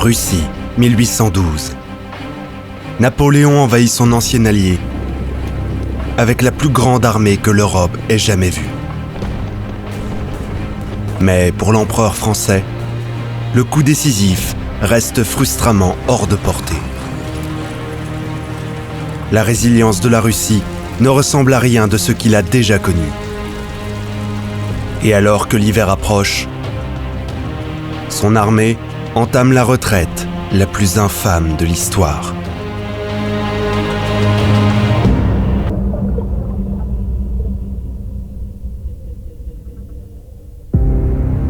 Russie, 1812. Napoléon envahit son ancien allié avec la plus grande armée que l'Europe ait jamais vue. Mais pour l'empereur français, le coup décisif reste frustramment hors de portée. La résilience de la Russie ne ressemble à rien de ce qu'il a déjà connu. Et alors que l'hiver approche, son armée entame la retraite la plus infâme de l'histoire.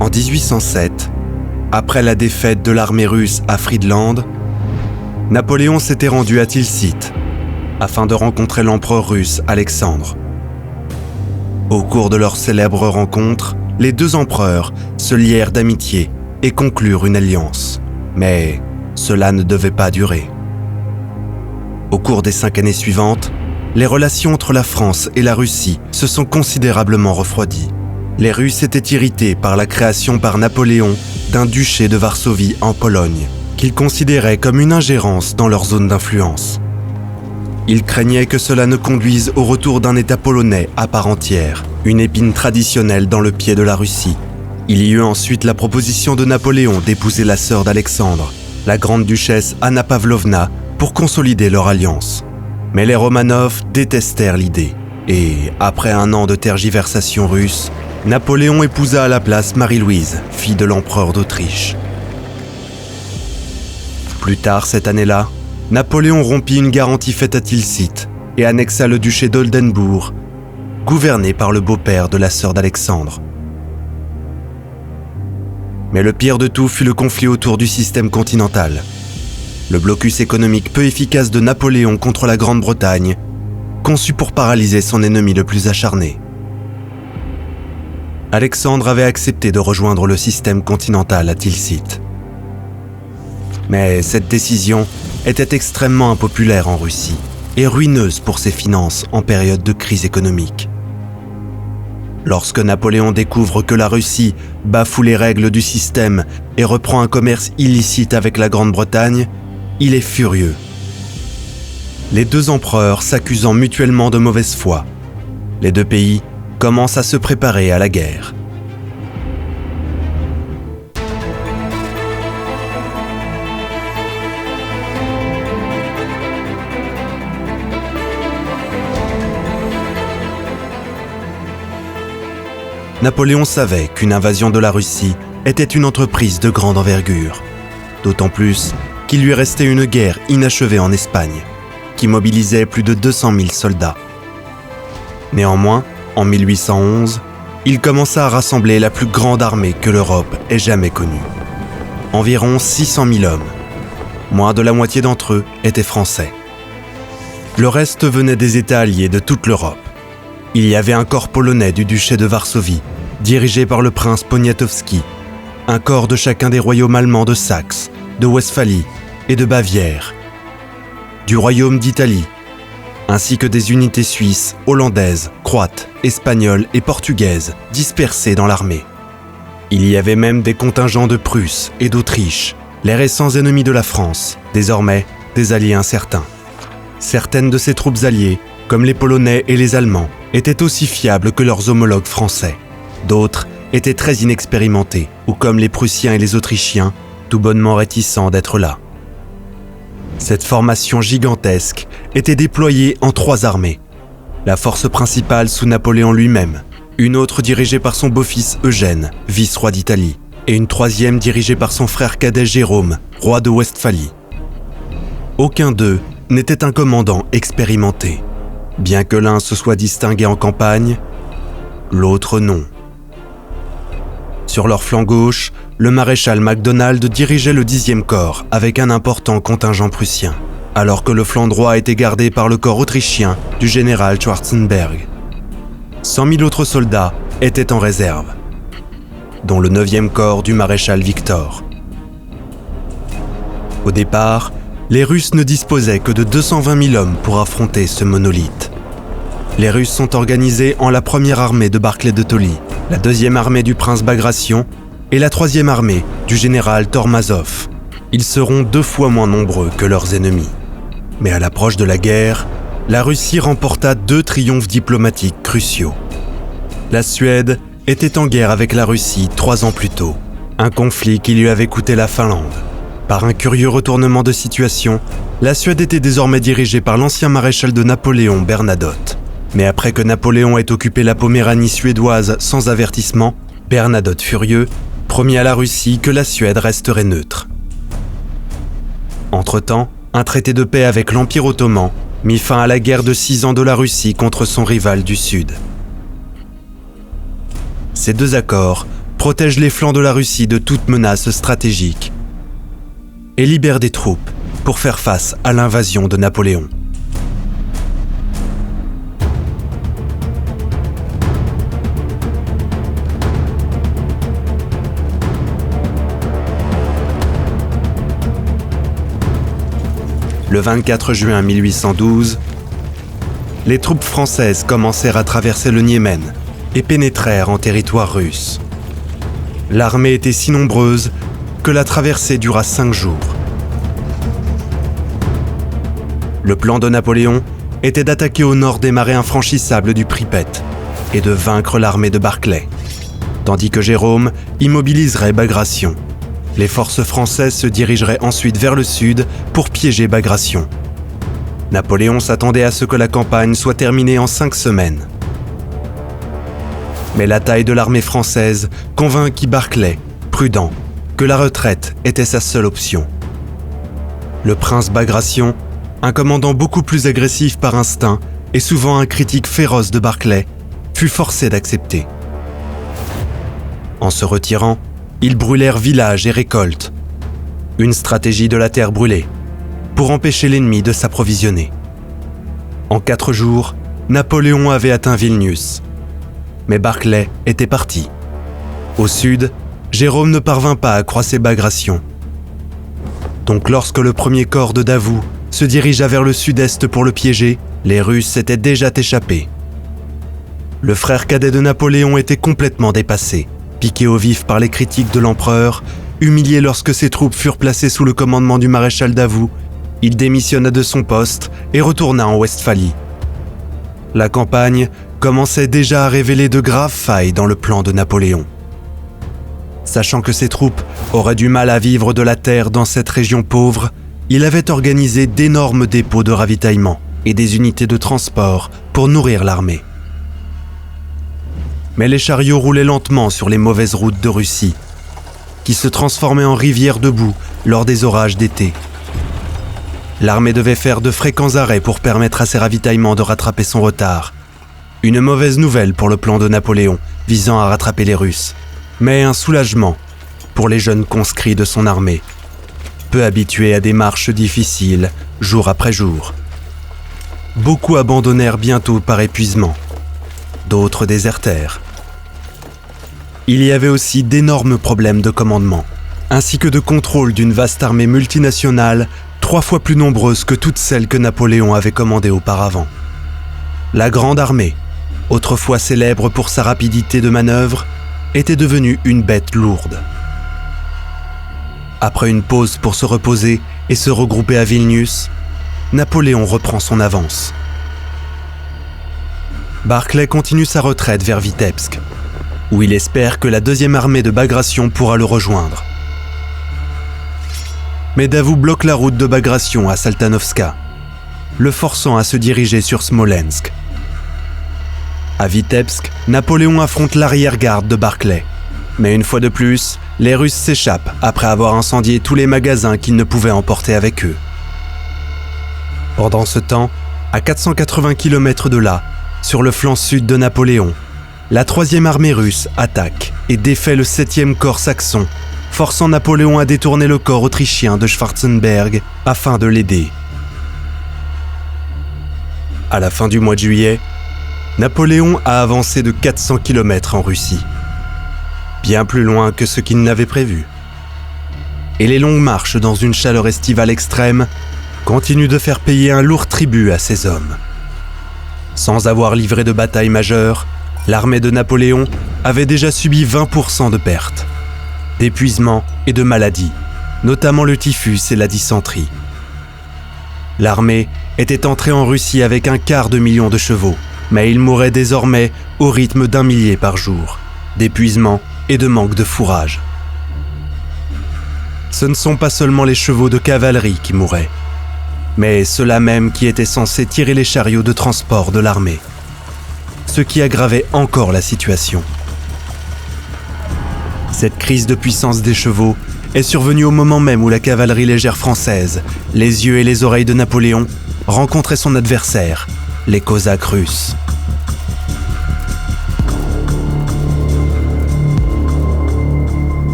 En 1807, après la défaite de l'armée russe à Friedland, Napoléon s'était rendu à Tilsit afin de rencontrer l'empereur russe Alexandre. Au cours de leur célèbre rencontre, les deux empereurs se lièrent d'amitié et conclurent une alliance. Mais cela ne devait pas durer. Au cours des 5 années suivantes, les relations entre la France et la Russie se sont considérablement refroidies. Les Russes étaient irrités par la création par Napoléon d'un duché de Varsovie en Pologne, qu'ils considéraient comme une ingérence dans leur zone d'influence. Ils craignaient que cela ne conduise au retour d'un État polonais à part entière, une épine traditionnelle dans le pied de la Russie. Il y eut ensuite la proposition de Napoléon d'épouser la sœur d'Alexandre, la grande duchesse Anna Pavlovna, pour consolider leur alliance. Mais les Romanov détestèrent l'idée, et après un an de tergiversation russe, Napoléon épousa à la place Marie-Louise, fille de l'empereur d'Autriche. Plus tard cette année-là, Napoléon rompit une garantie faite à Tilsit et annexa le duché d'Oldenbourg, gouverné par le beau-père de la sœur d'Alexandre. Mais le pire de tout fut le conflit autour du système continental. Le blocus économique peu efficace de Napoléon contre la Grande-Bretagne, conçu pour paralyser son ennemi le plus acharné. Alexandre avait accepté de rejoindre le système continental à Tilsit. Mais cette décision était extrêmement impopulaire en Russie et ruineuse pour ses finances en période de crise économique. Lorsque Napoléon découvre que la Russie bafoue les règles du système et reprend un commerce illicite avec la Grande-Bretagne, il est furieux. Les deux empereurs s'accusant mutuellement de mauvaise foi, les deux pays commencent à se préparer à la guerre. Napoléon savait qu'une invasion de la Russie était une entreprise de grande envergure, d'autant plus qu'il lui restait une guerre inachevée en Espagne, qui mobilisait plus de 200 000 soldats. Néanmoins, en 1811, il commença à rassembler la plus grande armée que l'Europe ait jamais connue. Environ 600 000 hommes. Moins de la moitié d'entre eux étaient français. Le reste venait des États alliés de toute l'Europe. Il y avait un corps polonais du duché de Varsovie, dirigé par le prince Poniatowski, un corps de chacun des royaumes allemands de Saxe, de Westphalie et de Bavière, du royaume d'Italie, ainsi que des unités suisses, hollandaises, croates, espagnoles et portugaises dispersées dans l'armée. Il y avait même des contingents de Prusse et d'Autriche, les récents ennemis de la France, désormais des alliés incertains. Certaines de ces troupes alliées, comme les Polonais et les Allemands, étaient aussi fiables que leurs homologues français. D'autres étaient très inexpérimentés, ou comme les Prussiens et les Autrichiens, tout bonnement réticents d'être là. Cette formation gigantesque était déployée en 3 armées. La force principale sous Napoléon lui-même, une autre dirigée par son beau-fils Eugène, vice-roi d'Italie, et une 3e dirigée par son frère cadet Jérôme, roi de Westphalie. Aucun d'eux n'était un commandant expérimenté. Bien que l'un se soit distingué en campagne, l'autre non. Sur leur flanc gauche, le maréchal MacDonald dirigeait le 10e corps avec un important contingent prussien, alors que le flanc droit était gardé par le corps autrichien du général Schwarzenberg. 100 000 autres soldats étaient en réserve, dont le 9e corps du maréchal Victor. Au départ, les Russes ne disposaient que de 220 000 hommes pour affronter ce monolithe. Les Russes sont organisés en la 1re armée de Barclay de Tolly, la 2e armée du prince Bagration et la 3e armée du général Tormazov. ils seront 2 fois moins nombreux que leurs ennemis. Mais à l'approche de la guerre, la Russie remporta 2 triomphes diplomatiques cruciaux. La Suède était en guerre avec la Russie 3 ans plus tôt, un conflit qui lui avait coûté la Finlande. Par un curieux retournement de situation, la Suède était désormais dirigée par l'ancien maréchal de Napoléon, Bernadotte. Mais après que Napoléon ait occupé la Poméranie suédoise sans avertissement, Bernadotte furieux promit à la Russie que la Suède resterait neutre. Entre-temps, un traité de paix avec l'Empire ottoman mit fin à la guerre de 6 ans de la Russie contre son rival du Sud. Ces 2 accords protègent les flancs de la Russie de toute menace stratégique et libèrent des troupes pour faire face à l'invasion de Napoléon. Le 24 juin 1812, les troupes françaises commencèrent à traverser le Niémen et pénétrèrent en territoire russe. L'armée était si nombreuse que la traversée dura 5 jours. Le plan de Napoléon était d'attaquer au nord des marais infranchissables du Pripet et de vaincre l'armée de Barclay, tandis que Jérôme immobiliserait Bagration. Les forces françaises se dirigeraient ensuite vers le sud pour piéger Bagration. Napoléon s'attendait à ce que la campagne soit terminée en 5 semaines. Mais la taille de l'armée française convainquit Barclay, prudent, que la retraite était sa seule option. Le prince Bagration, un commandant beaucoup plus agressif par instinct et souvent un critique féroce de Barclay, fut forcé d'accepter. En se retirant, ils brûlèrent villages et récoltes. Une stratégie de la terre brûlée, pour empêcher l'ennemi de s'approvisionner. En 4 jours, Napoléon avait atteint Vilnius. Mais Barclay était parti. Au sud, Jérôme ne parvint pas à croiser Bagration. Donc lorsque le premier corps de Davout se dirigea vers le sud-est pour le piéger, les Russes s'étaient déjà échappés. Le frère cadet de Napoléon était complètement dépassé. Piqué au vif par les critiques de l'empereur, humilié lorsque ses troupes furent placées sous le commandement du maréchal Davout, il démissionna de son poste et retourna en Westphalie. La campagne commençait déjà à révéler de graves failles dans le plan de Napoléon. Sachant que ses troupes auraient du mal à vivre de la terre dans cette région pauvre, il avait organisé d'énormes dépôts de ravitaillement et des unités de transport pour nourrir l'armée. Mais les chariots roulaient lentement sur les mauvaises routes de Russie, qui se transformaient en rivières de boue lors des orages d'été. L'armée devait faire de fréquents arrêts pour permettre à ses ravitaillements de rattraper son retard. Une mauvaise nouvelle pour le plan de Napoléon visant à rattraper les Russes, mais un soulagement pour les jeunes conscrits de son armée, peu habitués à des marches difficiles jour après jour. Beaucoup abandonnèrent bientôt par épuisement. D'autres désertèrent. Il y avait aussi d'énormes problèmes de commandement, ainsi que de contrôle d'une vaste armée multinationale 3 fois plus nombreuse que toutes celles que Napoléon avait commandées auparavant. La Grande Armée, autrefois célèbre pour sa rapidité de manœuvre, était devenue une bête lourde. Après une pause pour se reposer et se regrouper à Vilnius, Napoléon reprend son avance. Barclay continue sa retraite vers Vitebsk, où il espère que la 2e armée de Bagration pourra le rejoindre. Mais Davout bloque la route de Bagration à Saltanovska, le forçant à se diriger sur Smolensk. À Vitebsk, Napoléon affronte l'arrière-garde de Barclay. Mais une fois de plus, les Russes s'échappent après avoir incendié tous les magasins qu'ils ne pouvaient emporter avec eux. Pendant ce temps, à 480 km de là, sur le flanc sud de Napoléon, la 3e armée russe attaque et défait le 7e corps saxon, forçant Napoléon à détourner le corps autrichien de Schwarzenberg afin de l'aider. À la fin du mois de juillet, Napoléon a avancé de 400 km en Russie, bien plus loin que ce qu'il n'avait prévu. Et les longues marches dans une chaleur estivale extrême continuent de faire payer un lourd tribut à ses hommes. Sans avoir livré de bataille majeure, l'armée de Napoléon avait déjà subi 20% de pertes, d'épuisement et de maladies, notamment le typhus et la dysenterie. L'armée était entrée en Russie avec 250 000 de chevaux, mais ils mouraient désormais au rythme d'1 millier par jour, d'épuisement et de manque de fourrage. Ce ne sont pas seulement les chevaux de cavalerie qui mouraient, mais ceux-là même qui étaient censés tirer les chariots de transport de l'armée, ce qui aggravait encore la situation. Cette crise de puissance des chevaux est survenue au moment même où la cavalerie légère française, les yeux et les oreilles de Napoléon, rencontrait son adversaire, les Cosaques russes.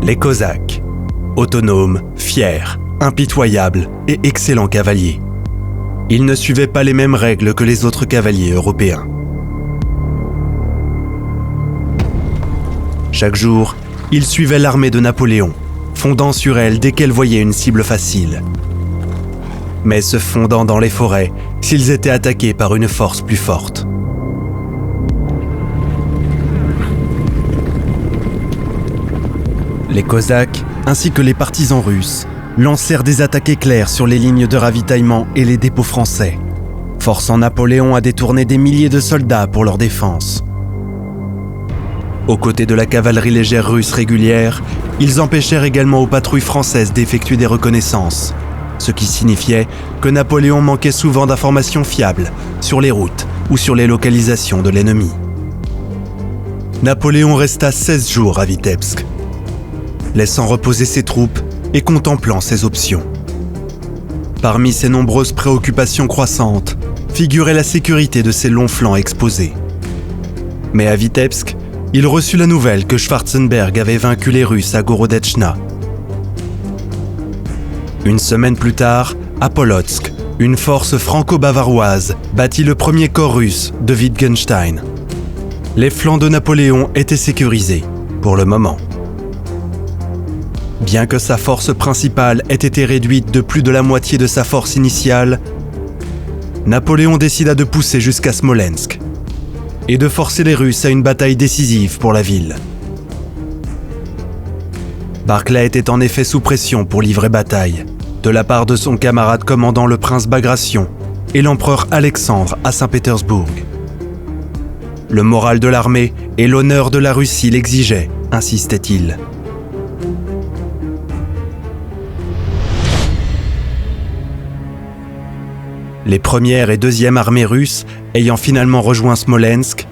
Les Cosaques, autonomes, fiers, impitoyables et excellents cavaliers. Ils ne suivaient pas les mêmes règles que les autres cavaliers européens. Chaque jour, ils suivaient l'armée de Napoléon, fondant sur elle dès qu'elle voyait une cible facile. Mais se fondant dans les forêts s'ils étaient attaqués par une force plus forte. Les Cosaques, ainsi que les partisans russes, lancèrent des attaques éclairs sur les lignes de ravitaillement et les dépôts français, forçant Napoléon à détourner des milliers de soldats pour leur défense. Aux côtés de la cavalerie légère russe régulière, ils empêchèrent également aux patrouilles françaises d'effectuer des reconnaissances, ce qui signifiait que Napoléon manquait souvent d'informations fiables sur les routes ou sur les localisations de l'ennemi. Napoléon resta 16 jours à Vitebsk, laissant reposer ses troupes et contemplant ses options. Parmi ses nombreuses préoccupations croissantes, figurait la sécurité de ses longs flancs exposés. Mais à Vitebsk, il reçut la nouvelle que Schwarzenberg avait vaincu les Russes à Gorodetchna. Une semaine plus tard, à Polotsk, une force franco-bavaroise battit le premier corps russe de Wittgenstein. Les flancs de Napoléon étaient sécurisés, pour le moment. Bien que sa force principale ait été réduite de plus de la moitié de sa force initiale, Napoléon décida de pousser jusqu'à Smolensk et de forcer les Russes à une bataille décisive pour la ville. Barclay était en effet sous pression pour livrer bataille, de la part de son camarade commandant le prince Bagration et l'empereur Alexandre à Saint-Pétersbourg. Le moral de l'armée et l'honneur de la Russie l'exigeaient, insistait-il. Les premières et deuxièmes armées russes ayant finalement rejoint Smolensk,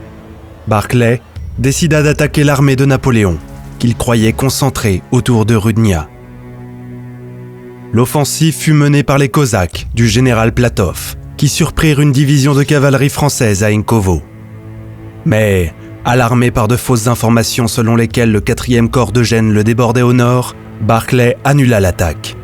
Barclay décida d'attaquer l'armée de Napoléon, qu'il croyait concentrée autour de Rudnia. L'offensive fut menée par les Cosaques du général Platov, qui surprirent une division de cavalerie française à Inkovo. Mais, alarmé par de fausses informations selon lesquelles le 4e corps d'Eugène le débordait au nord, Barclay annula l'attaque.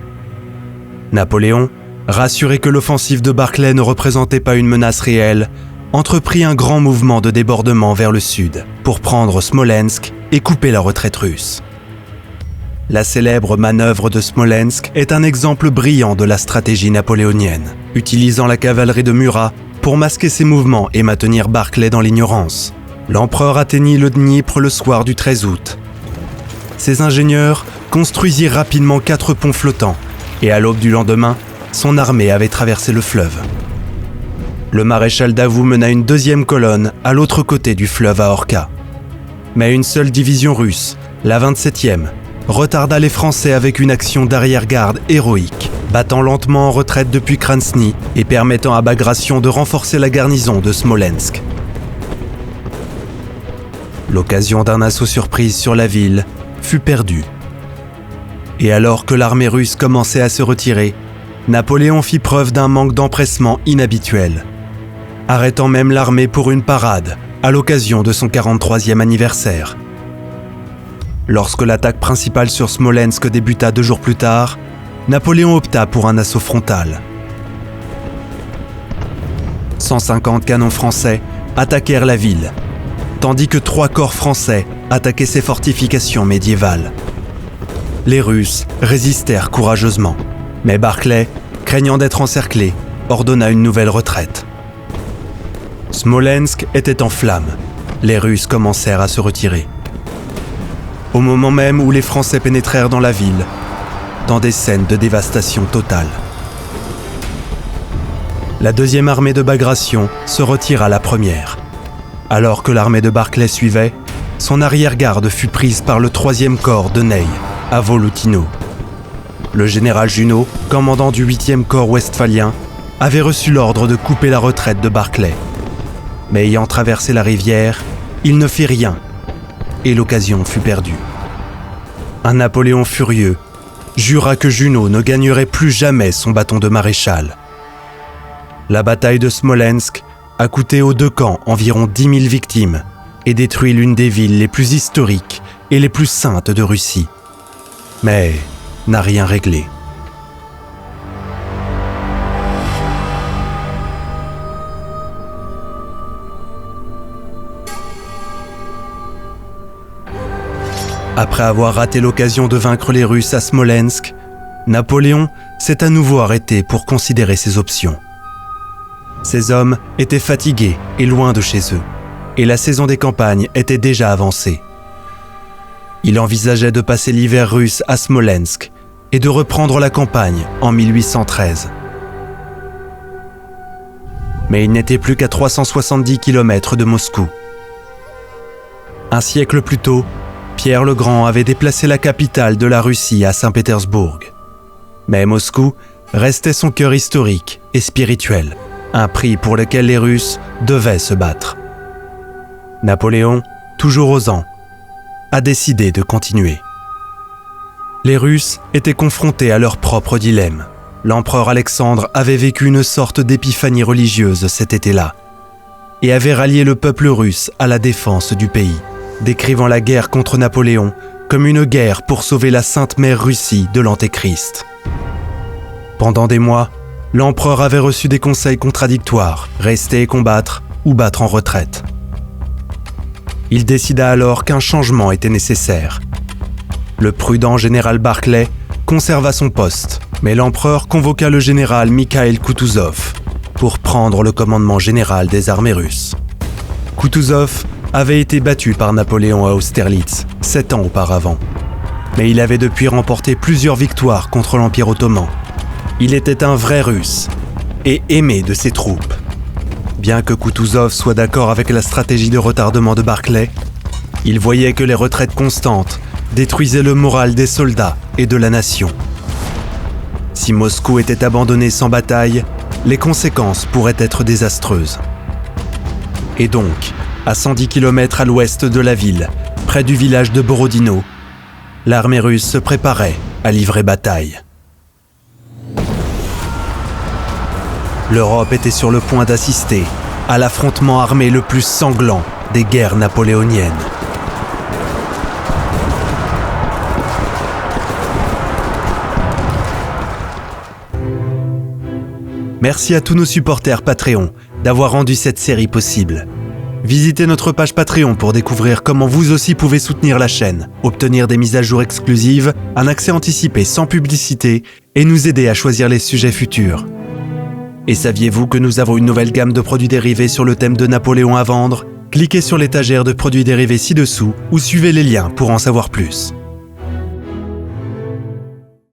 Napoléon, rassuré que l'offensive de Barclay ne représentait pas une menace réelle, entreprit un grand mouvement de débordement vers le sud pour prendre Smolensk et couper la retraite russe. La célèbre manœuvre de Smolensk est un exemple brillant de la stratégie napoléonienne, utilisant la cavalerie de Murat pour masquer ses mouvements et maintenir Barclay dans l'ignorance. L'empereur atteignit le Dniepr le soir du 13 août. Ses ingénieurs construisirent rapidement 4 ponts flottants et à l'aube du lendemain, son armée avait traversé le fleuve. Le maréchal Davout mena une 2e colonne à l'autre côté du fleuve à Orca. Mais une seule division russe, la 27e, retarda les Français avec une action d'arrière-garde héroïque, battant lentement en retraite depuis Krasny et permettant à Bagration de renforcer la garnison de Smolensk. L'occasion d'un assaut surprise sur la ville fut perdue. Et alors que l'armée russe commençait à se retirer, Napoléon fit preuve d'un manque d'empressement inhabituel, arrêtant même l'armée pour une parade à l'occasion de son 43e anniversaire. Lorsque l'attaque principale sur Smolensk débuta 2 jours plus tard, Napoléon opta pour un assaut frontal. 150 canons français attaquèrent la ville, tandis que 3 corps français attaquaient ses fortifications médiévales. Les Russes résistèrent courageusement. Mais Barclay, craignant d'être encerclé, ordonna une nouvelle retraite. Smolensk était en flammes, les Russes commencèrent à se retirer. Au moment même où les Français pénétrèrent dans la ville, dans des scènes de dévastation totale. La deuxième armée de Bagration se retira la première. Alors que l'armée de Barclay suivait, son arrière-garde fut prise par le 3e corps de Ney, à Volutino. Le général Junot, commandant du 8e corps westphalien, avait reçu l'ordre de couper la retraite de Barclay. Mais ayant traversé la rivière, il ne fit rien, et l'occasion fut perdue. Un Napoléon furieux jura que Junot ne gagnerait plus jamais son bâton de maréchal. La bataille de Smolensk a coûté aux deux camps environ 10 000 victimes et détruit l'une des villes les plus historiques et les plus saintes de Russie. Mais n'a rien réglé. Après avoir raté l'occasion de vaincre les Russes à Smolensk, Napoléon s'est à nouveau arrêté pour considérer ses options. Ses hommes étaient fatigués et loin de chez eux, et la saison des campagnes était déjà avancée. Il envisageait de passer l'hiver russe à Smolensk et de reprendre la campagne en 1813. Mais il n'était plus qu'à 370 km de Moscou. Un siècle plus tôt, Pierre le Grand avait déplacé la capitale de la Russie à Saint-Pétersbourg. Mais Moscou restait son cœur historique et spirituel, un prix pour lequel les Russes devaient se battre. Napoléon, toujours osant, a décidé de continuer. Les Russes étaient confrontés à leur propre dilemme. L'empereur Alexandre avait vécu une sorte d'épiphanie religieuse cet été-là et avait rallié le peuple russe à la défense du pays, décrivant la guerre contre Napoléon comme une guerre pour sauver la Sainte Mère Russie de l'Antéchrist. Pendant des mois, l'empereur avait reçu des conseils contradictoires, rester et combattre ou battre en retraite. Il décida alors qu'un changement était nécessaire. Le prudent général Barclay conserva son poste, mais l'empereur convoqua le général Mikhaïl Koutouzov pour prendre le commandement général des armées russes. Koutouzov avait été battu par Napoléon à Austerlitz 7 ans auparavant, mais il avait depuis remporté plusieurs victoires contre l'Empire ottoman. Il était un vrai Russe et aimé de ses troupes. Bien que Koutouzov soit d'accord avec la stratégie de retardement de Barclay, il voyait que les retraites constantes détruisaient le moral des soldats et de la nation. Si Moscou était abandonné sans bataille, les conséquences pourraient être désastreuses. Et donc, à 110 km à l'ouest de la ville, près du village de Borodino, l'armée russe se préparait à livrer bataille. L'Europe était sur le point d'assister à l'affrontement armé le plus sanglant des guerres napoléoniennes. Merci à tous nos supporters Patreon d'avoir rendu cette série possible. Visitez notre page Patreon pour découvrir comment vous aussi pouvez soutenir la chaîne, obtenir des mises à jour exclusives, un accès anticipé sans publicité et nous aider à choisir les sujets futurs. Et saviez-vous que nous avons une nouvelle gamme de produits dérivés sur le thème de Napoléon à vendre ? Cliquez sur l'étagère de produits dérivés ci-dessous ou suivez les liens pour en savoir plus.